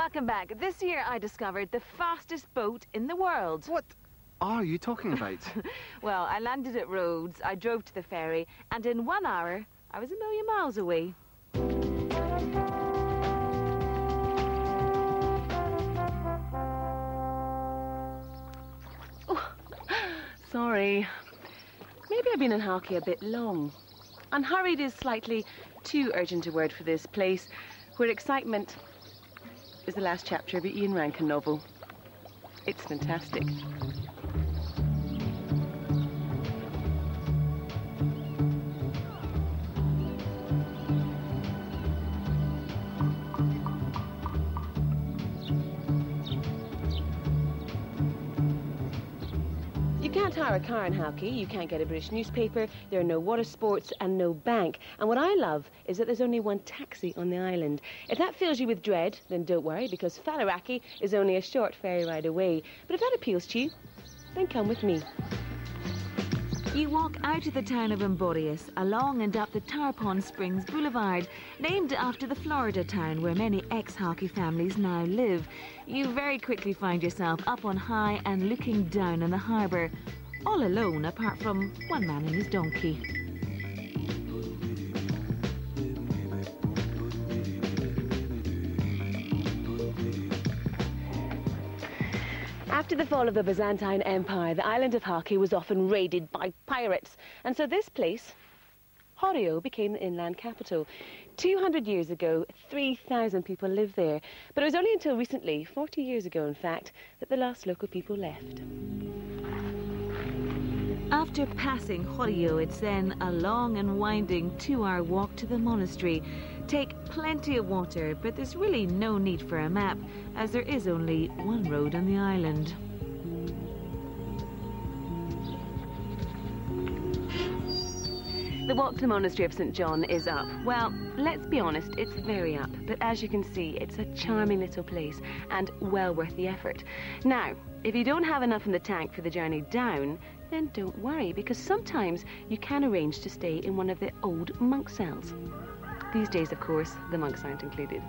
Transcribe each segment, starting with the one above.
Welcome back. This year I discovered the fastest boat in the world. What are you talking about? Well, I landed at Rhodes, I drove to the ferry, and in 1 hour, I was 1,000,000 miles away. Oh, sorry. Maybe I've been in Halki a bit long. Unhurried is slightly too urgent a word for this place, where excitement is the last chapter of the Ian Rankin novel. It's fantastic. You can't hire a car in Halki, you can't get a British newspaper, there are no water sports and no bank. And what I love is that there's only one taxi on the island. If that fills you with dread, then don't worry, because Faliraki is only a short ferry ride away. But if that appeals to you, then come with me. You walk out of the town of Emborius, along and up the Tarpon Springs Boulevard, named after the Florida town where many ex-Halki families now live. You very quickly find yourself up on high and looking down on the harbour, all alone apart from one man and his donkey. After the fall of the Byzantine Empire, the island of Halki was often raided by pirates. And so this place, Horio, became the inland capital. 200 years ago, 3,000 people lived there. But it was only until recently, 40 years ago in fact, that the last local people left. After passing Horio, it's then a long and winding 2-hour walk to the monastery. Take plenty of water, but there's really no need for a map, as there is only one road on the island. The walk to the monastery of St. John is up. Well, let's be honest, it's very up, but as you can see, it's a charming little place and well worth the effort. Now, if you don't have enough in the tank for the journey down, then don't worry, because sometimes you can arrange to stay in one of the old monk cells. These days, of course, the monks aren't included.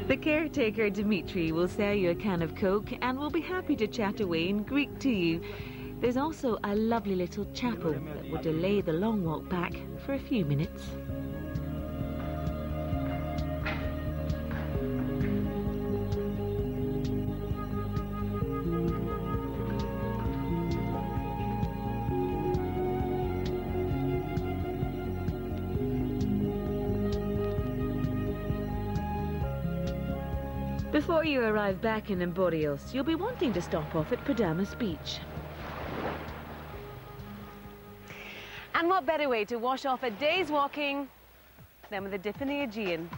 The caretaker, Dimitri, will sell you a can of Coke and will be happy to chat away in Greek to you. There's also a lovely little chapel that will delay the long walk back for a few minutes. Before you arrive back in Emborios, you'll be wanting to stop off at Padamas Beach. And what better way to wash off a day's walking than with a dip in the Aegean?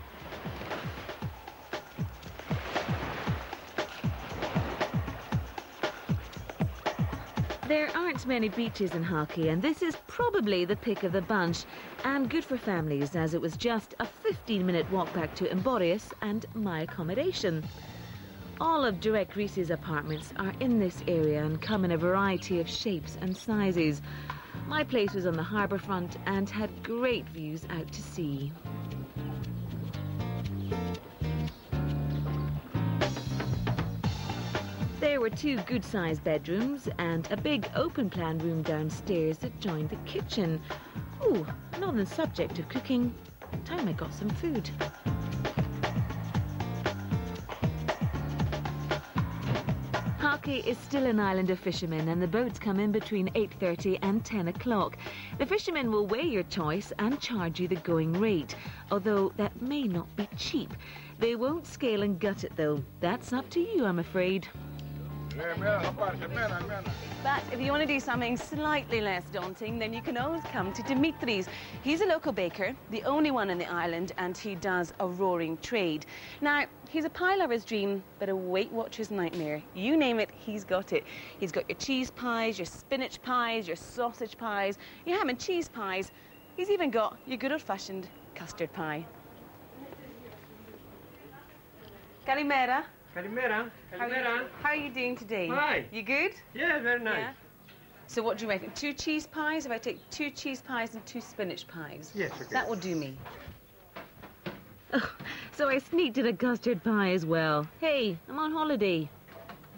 There aren't many beaches in Halki, and this is probably the pick of the bunch, and good for families, as it was just a 15-minute walk back to Emborius and my accommodation. All of Direct Reese's apartments are in this area and come in a variety of shapes and sizes. My place was on the harbour front and had great views out to sea. There were 2 good-sized bedrooms and a big open-plan room downstairs that joined the kitchen. Ooh, not on the subject of cooking, time I got some food. Halki is still an island of fishermen, and the boats come in between 8:30 and 10 o'clock. The fishermen will weigh your choice and charge you the going rate, although that may not be cheap. They won't scale and gut it though. That's up to you, I'm afraid. But if you want to do something slightly less daunting, then you can always come to Dimitri's. He's a local baker, the only one on the island, and he does a roaring trade. Now, he's a pie lover's dream, but a Weight Watcher's nightmare. You name it, he's got it. He's got your cheese pies, your spinach pies, your sausage pies, your ham and cheese pies. He's even got your good old-fashioned custard pie. Kalimera. Kalimera. Kalimera. How are you doing today? Hi. You good? Yeah, very nice. Yeah? So what do you reckon? 2 cheese pies? If I take 2 cheese pies and 2 spinach pies? Yes, okay. That will do me. So I sneaked in a custard pie as well. Hey, I'm on holiday.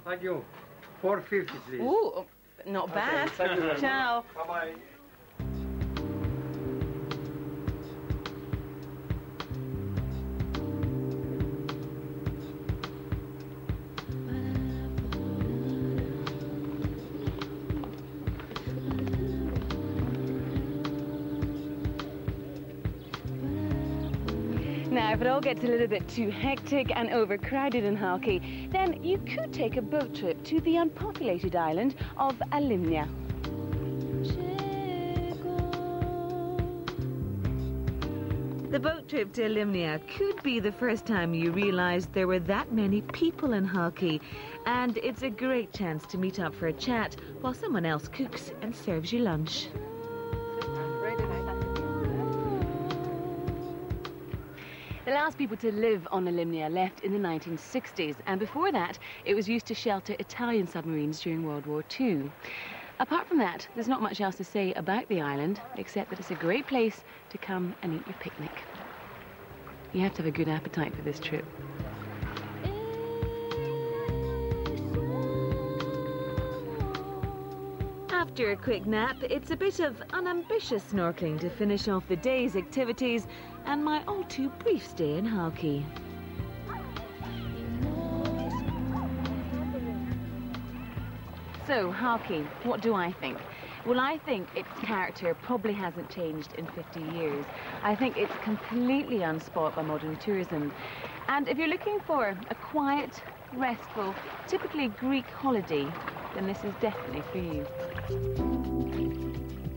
Thank you. 450, please. Ooh, not bad. Thank you. Ciao. Bye-bye. Now, if it all gets a little bit too hectic and overcrowded in Halki, then you could take a boat trip to the unpopulated island of Alimnia. The boat trip to Alimnia could be the first time you realised there were that many people in Halki, and it's a great chance to meet up for a chat while someone else cooks and serves you lunch. The last people to live on Alimnia left in the 1960s, and before that, it was used to shelter Italian submarines during World War II. Apart from that, there's not much else to say about the island, except that it's a great place to come and eat your picnic. You have to have a good appetite for this trip. After a quick nap, it's a bit of unambitious snorkeling to finish off the day's activities and my all-too-brief stay in Halki. So, Halki, what do I think? Well, I think its character probably hasn't changed in 50 years. I think it's completely unspoilt by modern tourism. And if you're looking for a quiet, restful, typically Greek holiday, then this is definitely for you.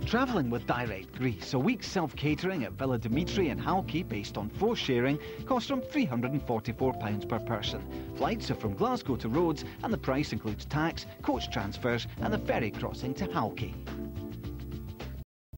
Travelling with Direct Greece, a week's self-catering at Villa Dimitri in Halki based on forced sharing costs from £344 per person. Flights are from Glasgow to Rhodes and the price includes tax, coach transfers and the ferry crossing to Halki.